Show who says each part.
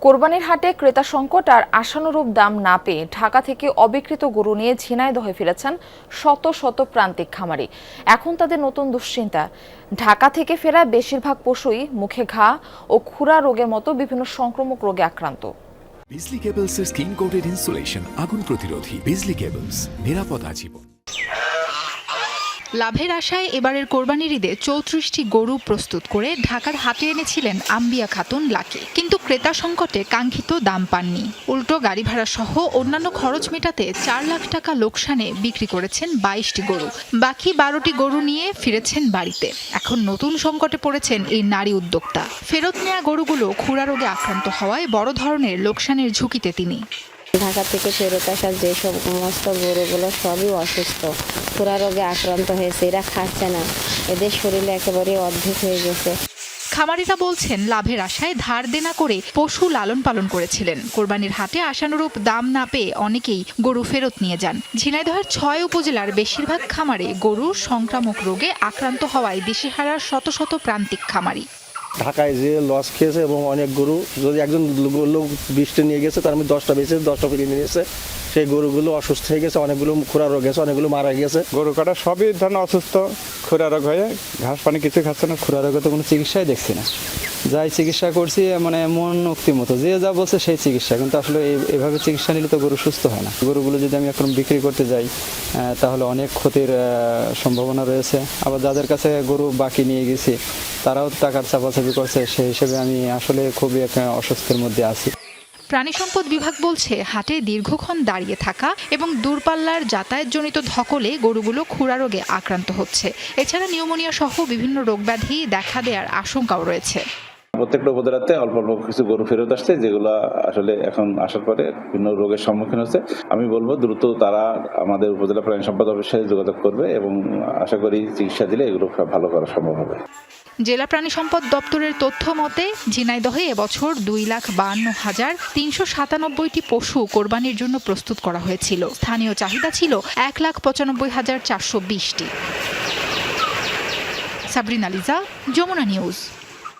Speaker 1: কোরবানির হাটে ক্রেতা সংকট আর আশানুরূপ দাম না পেয়ে ঢাকা থেকে অবিক্রিত গরু নিয়ে ঝিনাইদহে ফিরেছেন শত শত প্রান্তিক খামারি। এখন তাদের নতুন দুশ্চিন্তা, ঢাকা থেকে ফেরা বেশিরভাগ পশুই মুখে ঘা ও খুরা রোগের মতো বিভিন্ন সংক্রামক রোগে আক্রান্ত।
Speaker 2: বিজলি কেবলসের স্কিন কোটেড ইনসুলেশন আগুন প্রতিরোধী। বিজলি কেবলস, নিরাপদ আজীবন।
Speaker 3: লাভের আশায় এবারের কোরবানির ঈদে ৩৪টি গরু প্রস্তুত করে ঢাকার হাটে এনেছিলেন আম্বিয়া খাতুন লাকি, কিন্তু ক্রেতা সংকটে কাঙ্ক্ষিত দাম পাননি। উল্টো গাড়ি ভাড়া সহ অন্যান্য খরচ মেটাতে ৪ লাখ টাকা লোকসানে বিক্রি করেছেন ২২টি গরু। বাকি ১২টি গরু নিয়ে ফিরেছেন বাড়িতে। এখন নতুন সংকটে পড়েছেন এই নারী উদ্যোক্তা। ফেরত নেওয়া গরুগুলো খুরা রোগে আক্রান্ত হওয়ায় বড় ধরনের লোকসানের ঝুঁকিতে তিনি।
Speaker 4: ঢাকা থেকে ফেরত আসা যে সমস্ত গরুগুলো সবই অসুস্থ, খুরা রোগে আক্রান্ত হয়েছে। এরা খাচ্ছে না, এদের শরীরে একেবারে অর্ধেক হয়ে গেছে।
Speaker 3: খামারিরা বলছেন লাভের আশায় ধার দেনা করে পশু লালন পালন করেছিলেন। কোরবানির হাটে আশানুরূপ দাম না পেয়ে অনেকেই গরু ফেরত নিয়ে যান। ঝিনাইদহের ৬ উপজেলার বেশিরভাগ খামারে গরু সংক্রামক রোগে আক্রান্ত হওয়ায় দিশেহারার শত শত প্রান্তিক খামারি।
Speaker 5: ঢাকায় যে লস খেয়েছে এবং অনেক গরু, যদি একজন লোক ২০টা নিয়ে গেছে তার মধ্যে 10টা বেঁচে 10টা কিনে নিয়েছে, সেই গরুগুলো অসুস্থ হয়ে গেছে, অনেকগুলো খুরা রোগ গেছে, অনেকগুলো মারা গেছে।
Speaker 6: গরু কাটা সবই ধরনের অসুস্থ, খুরা রোগ হয়ে ঘাস পানি কিছু খাচ্ছে না।
Speaker 7: খুরা রোগে তো কোনো চিকিৎসাই দেখছি না, যাই চিকিৎসা করছি মানে মন মুক্তি মতো যে যা বলছে সেই চিকিৎসা, কিন্তু আসলে এভাবে চিকিৎসা নিলে তো গরু সুস্থ হয় না। গরুগুলো যদি আমি এখন বিক্রি করতে যাই তাহলে অনেক ক্ষতির সম্ভাবনা রয়েছে। আবার যাদের কাছে গরু বাকি নিয়ে গেছি তারাও টাকার চাপাচাপি করছে, সেই হিসেবে আমি আসলে খুবই একটা অস্বস্তির মধ্যে আছি।
Speaker 3: প্রাণী সম্পদ বিভাগ বলছে হাটে দীর্ঘক্ষণ দাঁড়িয়ে থাকা এবং দূরপাল্লার যাতায়াতজনিত ধকলে গরুগুলো খুরা রোগে আক্রান্ত হচ্ছে। এছাড়া নিউমোনিয়া সহ বিভিন্ন রোগব্যাধি দেখা দেওয়ার আশঙ্কাও রয়েছে।
Speaker 8: প্রত্যেকটা উপজেলাতে অল্প অল্প কিছু গরু ফেরত আসছে, যেগুলো আসলে এখন আসার পরে বিভিন্ন রোগের সম্মুখীন হচ্ছে। আমি বলবো দ্রুত তারা আমাদের উপজেলা প্রাণী সম্পদ অফিসের সাথে যোগাযোগ করবে এবং আশা করি চিকিৎসা দিলে এগুলো ভালো করা সম্ভব হবে।
Speaker 3: জেলা প্রাণী সম্পদ দপ্তরের তথ্য মতে ঝিনাইদহে এবছর ২,৫২,৩৯৭টি পশু কোরবানির জন্য প্রস্তুত করা হয়েছিল। স্থানীয় চাহিদা ছিল ১,৯৫,৪২০টি। সাবরিনা লিজা, যমুনা নিউজ।